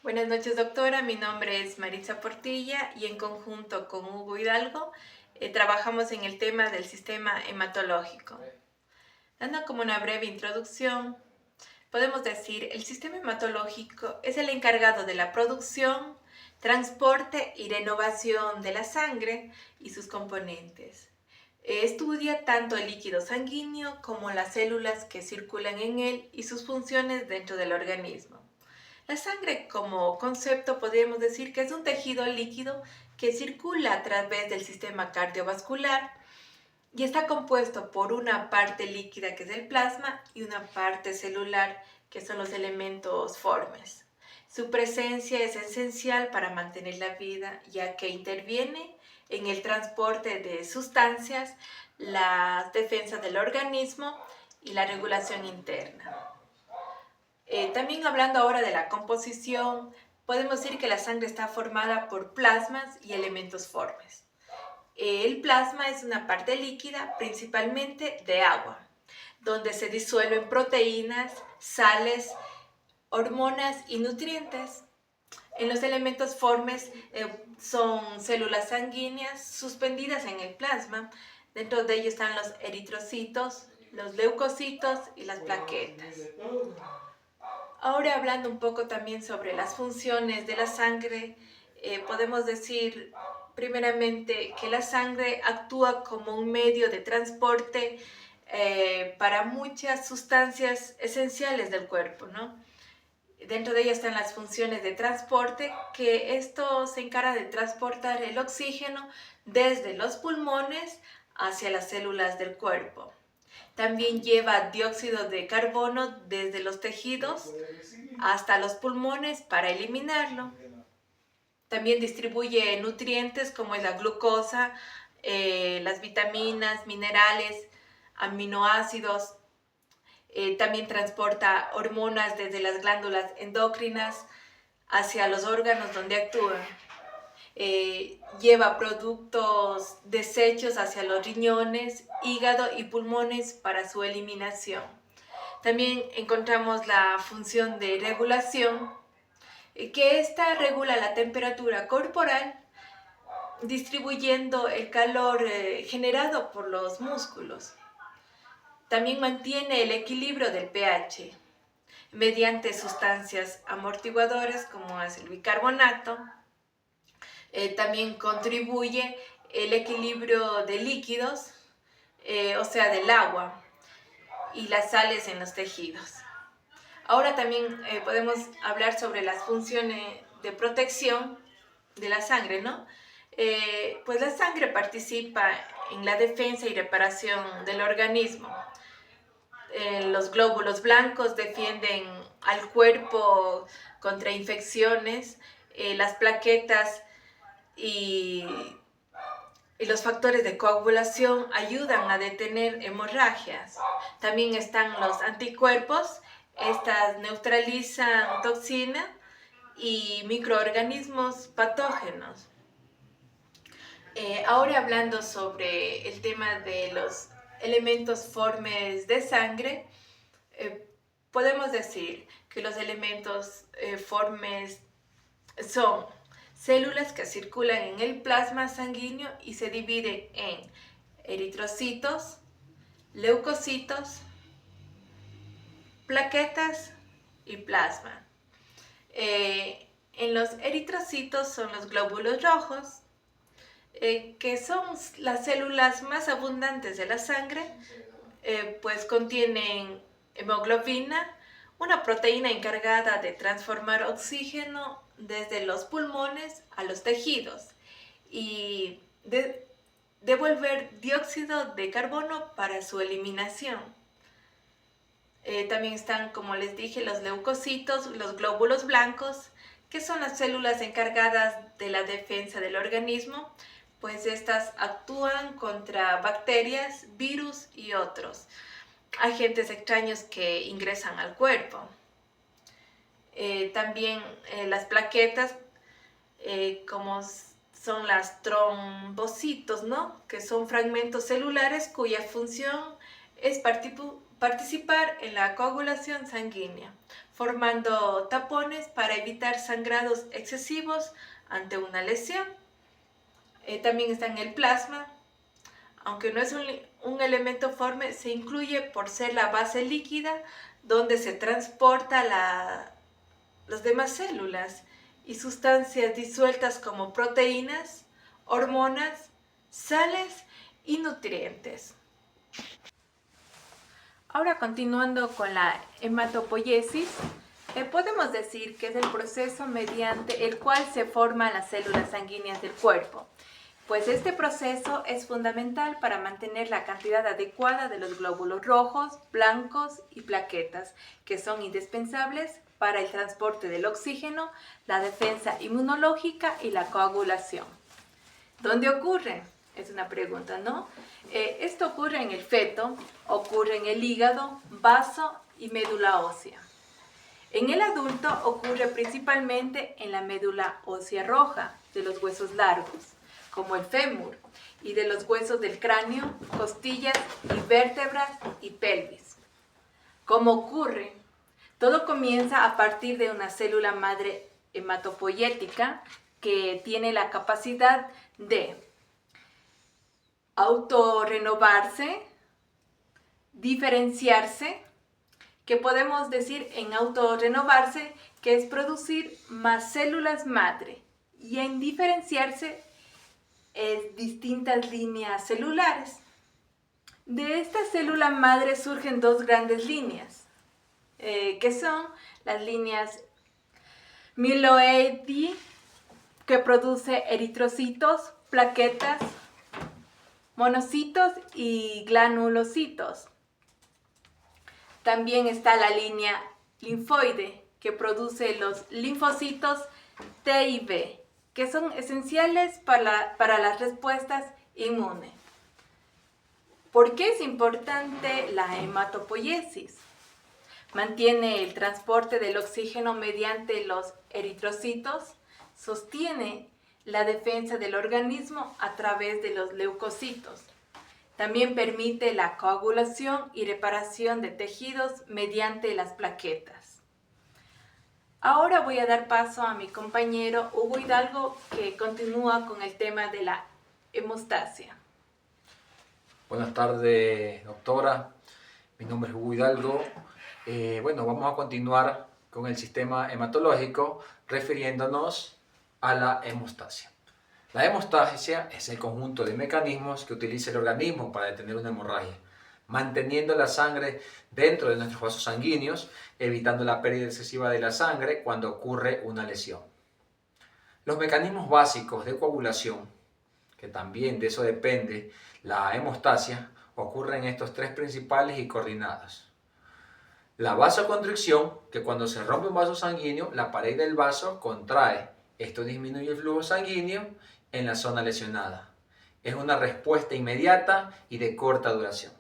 Buenas noches, doctora. Mi nombre es Maritza Portilla y en conjunto con Hugo Hidalgo trabajamos en el tema del sistema hematológico. Dando como una breve introducción, podemos decir el sistema hematológico es el encargado de la producción, transporte y renovación de la sangre y sus componentes. Estudia tanto el líquido sanguíneo como las células que circulan en él y sus funciones dentro del organismo. La sangre como concepto podríamos decir que es un tejido líquido que circula a través del sistema cardiovascular y está compuesto por una parte líquida que es el plasma y una parte celular que son los elementos formes. Su presencia es esencial para mantener la vida ya que interviene en el transporte de sustancias, la defensa del organismo y la regulación interna. También hablando ahora de la composición, podemos decir que la sangre está formada por plasmas y elementos formes. El plasma es una parte líquida, principalmente de agua, donde se disuelven proteínas, sales, hormonas y nutrientes. En los elementos formes son células sanguíneas suspendidas en el plasma. Dentro de ellos están los eritrocitos, los leucocitos y las plaquetas. Ahora hablando un poco también sobre las funciones de la sangre, podemos decir primeramente que la sangre actúa como un medio de transporte para muchas sustancias esenciales del cuerpo, ¿no? Dentro de ellas están las funciones de transporte, que esto se encarga de transportar el oxígeno desde los pulmones hacia las células del cuerpo. También lleva dióxido de carbono desde los tejidos hasta los pulmones para eliminarlo. También distribuye nutrientes como es la glucosa, las vitaminas, minerales, aminoácidos. También transporta hormonas desde las glándulas endocrinas hacia los órganos donde actúan. Lleva productos desechos hacia los riñones, hígado y pulmones para su eliminación. También encontramos la función de regulación, que esta regula la temperatura corporal, distribuyendo el calor generado por los músculos. También mantiene el equilibrio del pH mediante sustancias amortiguadoras como es el bicarbonato. También contribuye el equilibrio de líquidos, o sea, del agua y las sales en los tejidos. Ahora también podemos hablar sobre las funciones de protección de la sangre, ¿no? Pues la sangre participa en la defensa y reparación del organismo. Los glóbulos blancos defienden al cuerpo contra infecciones, las plaquetas y los factores de coagulación ayudan a detener hemorragias. También están los anticuerpos. Estas neutralizan toxinas y microorganismos patógenos. Ahora hablando sobre el tema de los elementos formes de sangre, podemos decir que los elementos formes son células que circulan en el plasma sanguíneo y se dividen en eritrocitos, leucocitos, plaquetas y plasma. En los eritrocitos son los glóbulos rojos, que son las células más abundantes de la sangre, pues contienen hemoglobina, una proteína encargada de transformar oxígeno desde los pulmones a los tejidos y devolver dióxido de carbono para su eliminación. También están, como les dije, los leucocitos, los glóbulos blancos, que son las células encargadas de la defensa del organismo, pues estas actúan contra bacterias, virus y otros agentes extraños que ingresan al cuerpo. También las plaquetas, como son las trombocitos, ¿no? Que son fragmentos celulares cuya función es participar en la coagulación sanguínea, formando tapones para evitar sangrados excesivos ante una lesión. También está en el plasma. Aunque no es un elemento forme, se incluye por ser la base líquida donde se transporta las demás células y sustancias disueltas como proteínas, hormonas, sales y nutrientes. Ahora, continuando con la hematopoiesis, podemos decir que es el proceso mediante el cual se forman las células sanguíneas del cuerpo. Pues este proceso es fundamental para mantener la cantidad adecuada de los glóbulos rojos, blancos y plaquetas, que son indispensables para el transporte del oxígeno, la defensa inmunológica y la coagulación. ¿Dónde ocurre? Es una pregunta, ¿no? Esto ocurre en el feto, ocurre en el hígado, vaso y médula ósea. En el adulto ocurre principalmente en la médula ósea roja de los huesos largos, como el fémur, y de los huesos del cráneo, costillas y vértebras y pelvis. ¿Cómo ocurre? Todo comienza a partir de una célula madre hematopoyética que tiene la capacidad de autorrenovarse, diferenciarse, que podemos decir en autorrenovarse que es producir más células madre, y en diferenciarse es distintas líneas celulares. De esta célula madre surgen dos grandes líneas, que son las líneas mieloide, que produce eritrocitos, plaquetas, monocitos y granulocitos. También está la línea linfoide, que produce los linfocitos T y B, que son esenciales para las respuestas inmunes. ¿Por qué es importante la hematopoiesis? Mantiene el transporte del oxígeno mediante los eritrocitos, sostiene la defensa del organismo a través de los leucocitos. También permite la coagulación y reparación de tejidos mediante las plaquetas. Ahora voy a dar paso a mi compañero Hugo Hidalgo, que continúa con el tema de la hemostasia. Buenas tardes, doctora. Mi nombre es Hugo Hidalgo. Vamos a continuar con el sistema hematológico refiriéndonos a la hemostasia. La hemostasia es el conjunto de mecanismos que utiliza el organismo para detener una hemorragia, manteniendo la sangre dentro de nuestros vasos sanguíneos, evitando la pérdida excesiva de la sangre cuando ocurre una lesión. Los mecanismos básicos de coagulación, que también de eso depende la hemostasia, ocurren en estos tres principales y coordinados. La vasoconstricción, que cuando se rompe un vaso sanguíneo, la pared del vaso contrae. Esto disminuye el flujo sanguíneo en la zona lesionada. Es una respuesta inmediata y de corta duración.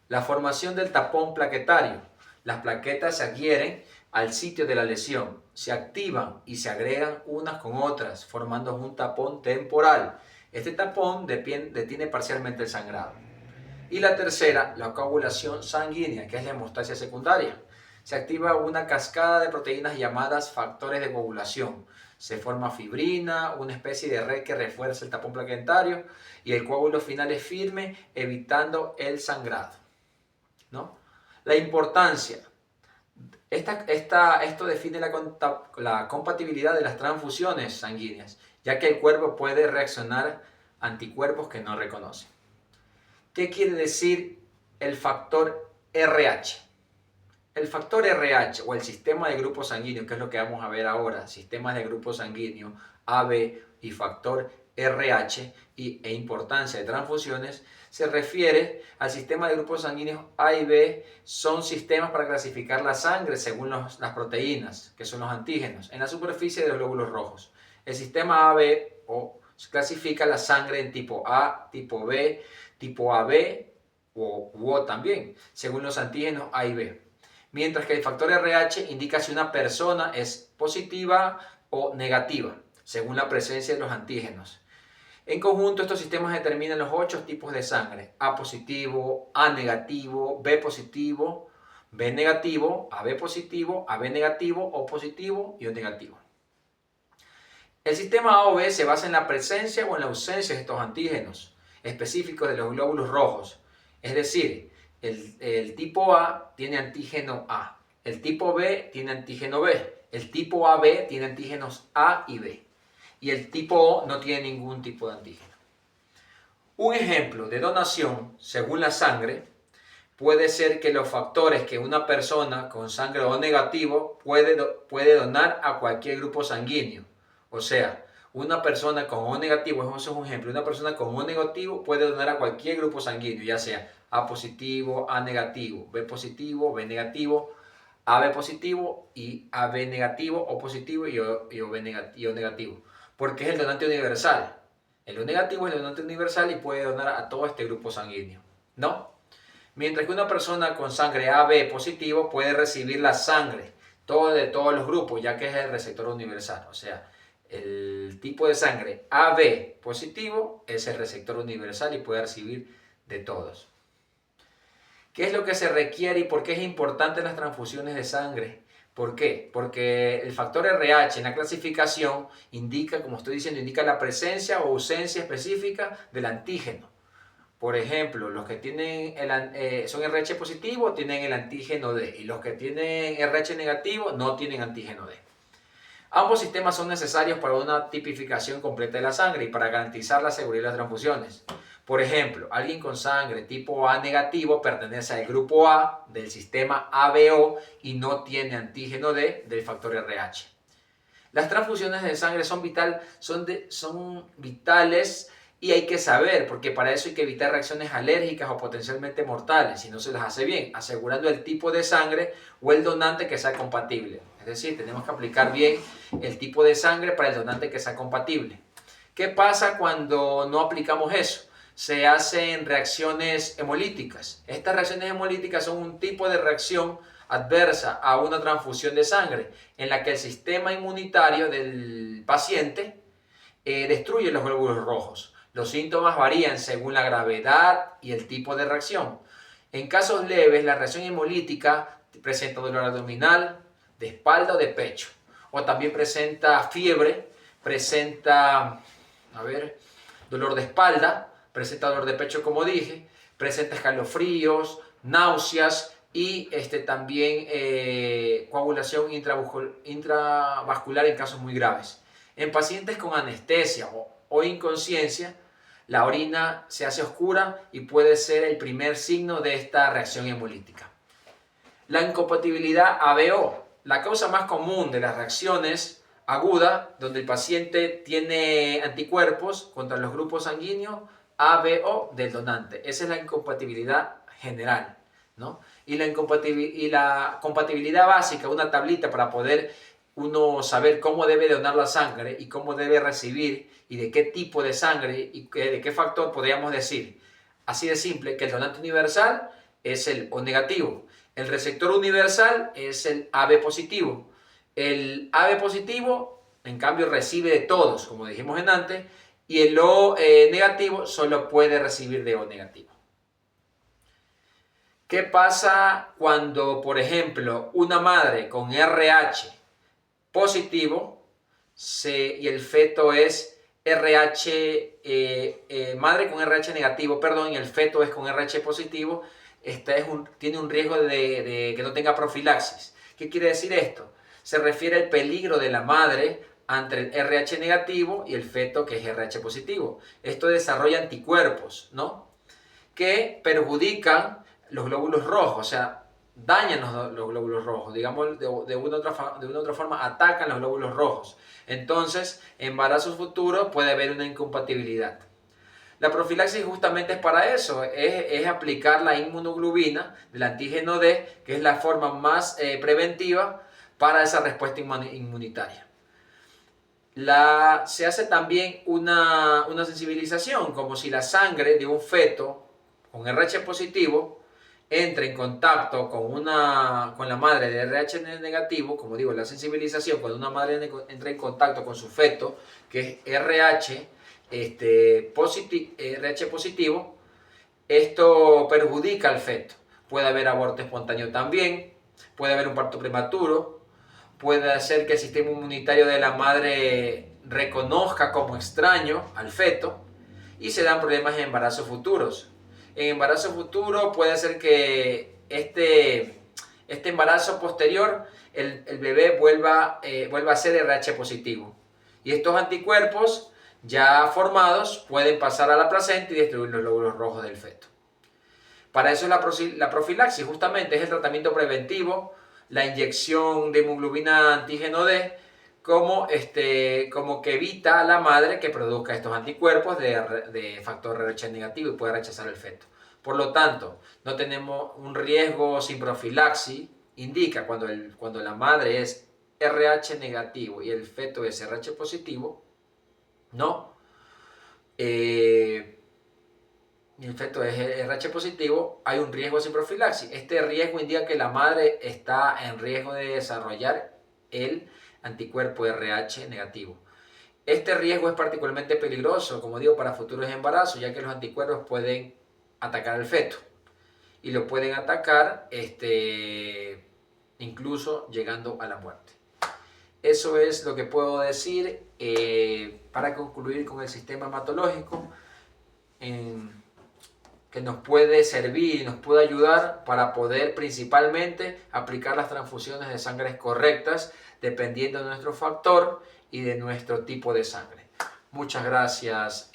La formación del tapón plaquetario. Las plaquetas se adhieren al sitio de la lesión, se activan y se agregan unas con otras, formando un tapón temporal. Este tapón detiene parcialmente el sangrado. Y la tercera, la coagulación sanguínea, que es la hemostasia secundaria. Se activa una cascada de proteínas llamadas factores de coagulación. Se forma fibrina, una especie de red que refuerza el tapón plaquetario, y el coágulo final es firme, evitando el sangrado, ¿no? La importancia. Esto define la compatibilidad de las transfusiones sanguíneas, ya que el cuerpo puede reaccionar a anticuerpos que no reconoce. ¿Qué quiere decir el factor RH? El factor RH o el sistema de grupos sanguíneos, que es lo que vamos a ver ahora, sistemas de grupos sanguíneos AB y factor RH e importancia de transfusiones, se refiere al sistema de grupos sanguíneos A y B. Son sistemas para clasificar la sangre según las proteínas, que son los antígenos, en la superficie de los glóbulos rojos. El sistema AB clasifica la sangre en tipo A, tipo B, tipo AB u O también, según los antígenos A y B. Mientras que el factor RH indica si una persona es positiva o negativa, según la presencia de los antígenos. En conjunto, estos sistemas determinan los 8 tipos de sangre: A positivo, A negativo, B positivo, B negativo, AB positivo, AB negativo, O positivo y O negativo. El sistema A o B se basa en la presencia o en la ausencia de estos antígenos específicos de los glóbulos rojos. Es decir, el tipo A tiene antígeno A, el tipo B tiene antígeno B, el tipo AB tiene antígenos A y B, y el tipo O no tiene ningún tipo de antígeno. Un ejemplo de donación según la sangre puede ser que los factores que una persona con sangre O negativo puede donar a cualquier grupo sanguíneo. O sea, una persona con O negativo, eso es un ejemplo, una persona con O negativo puede donar a cualquier grupo sanguíneo, ya sea A positivo, A negativo, B positivo, B negativo, AB positivo y AB negativo, O positivo y O negativo, porque es el donante universal. El O negativo es el donante universal y puede donar a todo este grupo sanguíneo, ¿no? Mientras que una persona con sangre AB positivo puede recibir la sangre de todos los grupos, ya que es el receptor universal. O sea, el tipo de sangre AB positivo es el receptor universal y puede recibir de todos. ¿Qué es lo que se requiere y por qué es importante las transfusiones de sangre? ¿Por qué? Porque el factor RH en la clasificación indica, como estoy diciendo, indica la presencia o ausencia específica del antígeno. Por ejemplo, los que son RH positivo tienen el antígeno D y los que tienen RH negativo no tienen antígeno D. Ambos sistemas son necesarios para una tipificación completa de la sangre y para garantizar la seguridad de las transfusiones. Por ejemplo, alguien con sangre tipo A negativo pertenece al grupo A del sistema ABO y no tiene antígeno D del factor RH. Las transfusiones de sangre son vitales y hay que saber, porque para eso hay que evitar reacciones alérgicas o potencialmente mortales si no se las hace bien, asegurando el tipo de sangre o el donante que sea compatible. Es decir, tenemos que aplicar bien el tipo de sangre para el donante que sea compatible. ¿Qué pasa cuando no aplicamos eso? Se hacen reacciones hemolíticas. Estas reacciones hemolíticas son un tipo de reacción adversa a una transfusión de sangre en la que el sistema inmunitario del paciente destruye los glóbulos rojos. Los síntomas varían según la gravedad y el tipo de reacción. En casos leves, la reacción hemolítica presenta dolor abdominal, de espalda o de pecho. O también presenta fiebre, presenta, dolor de espalda, presenta dolor de pecho como dije, presenta escalofríos, náuseas y también coagulación intravascular en casos muy graves. En pacientes con anestesia o inconsciencia, la orina se hace oscura y puede ser el primer signo de esta reacción hemolítica. La incompatibilidad ABO. La causa más común de las reacciones agudas, donde el paciente tiene anticuerpos contra los grupos sanguíneos ABO del donante. Esa es la incompatibilidad general, ¿no? Y la compatibilidad básica, una tablita para poder uno saber cómo debe donar la sangre y cómo debe recibir y de qué tipo de sangre y de qué factor podríamos decir. Así de simple, que el donante universal es el O negativo. El receptor universal es el AB positivo. El AB positivo, en cambio, recibe de todos, como dijimos antes, y el O negativo solo puede recibir de O negativo. ¿Qué pasa cuando, por ejemplo, una madre con RH positivo y el feto es madre con RH negativo, perdón, y el feto es con RH positivo? Tiene un riesgo de que no tenga profilaxis. ¿Qué quiere decir esto? Se refiere al peligro de la madre ante el RH negativo y el feto que es RH positivo. Esto desarrolla anticuerpos, ¿no?, que perjudican los glóbulos rojos, o sea, dañan los glóbulos rojos, digamos, de una u otra forma atacan los glóbulos rojos. Entonces, en embarazos futuros puede haber una incompatibilidad. La profilaxis justamente es para eso, es aplicar la inmunoglobulina del antígeno D, que es la forma más preventiva para esa respuesta inmunitaria. Se hace también una sensibilización, como si la sangre de un feto con RH positivo entre en contacto con la madre de RH negativo. Como digo, la sensibilización, cuando una madre entra en contacto con su feto, que es RH, RH positivo, esto perjudica al feto. Puede haber aborto espontáneo también, puede haber un parto prematuro, puede hacer que el sistema inmunitario de la madre reconozca como extraño al feto y se dan problemas en embarazos futuros. En embarazo futuro puede ser que este embarazo posterior el bebé vuelva a ser RH positivo. Y estos anticuerpos ya formados pueden pasar a la placenta y destruir los glóbulos rojos del feto. Para eso es la profilaxis, justamente es el tratamiento preventivo, la inyección de hemoglobina antígeno D, como que evita a la madre que produzca estos anticuerpos de factor RH negativo y pueda rechazar el feto. Por lo tanto, no tenemos un riesgo sin profilaxis, indica cuando la madre es RH negativo y el feto es RH positivo, ¿no? El feto es RH positivo, hay un riesgo sin profilaxis. Este riesgo indica que la madre está en riesgo de desarrollar el anticuerpo RH negativo. Este riesgo es particularmente peligroso, como digo, para futuros embarazos, ya que los anticuerpos pueden atacar al feto y lo pueden atacar incluso llegando a la muerte. Eso es lo que puedo decir para concluir con el sistema hematológico, que nos puede servir y nos puede ayudar para poder principalmente aplicar las transfusiones de sangre correctas dependiendo de nuestro factor y de nuestro tipo de sangre. Muchas gracias,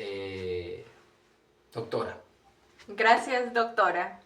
doctora. Gracias, doctora.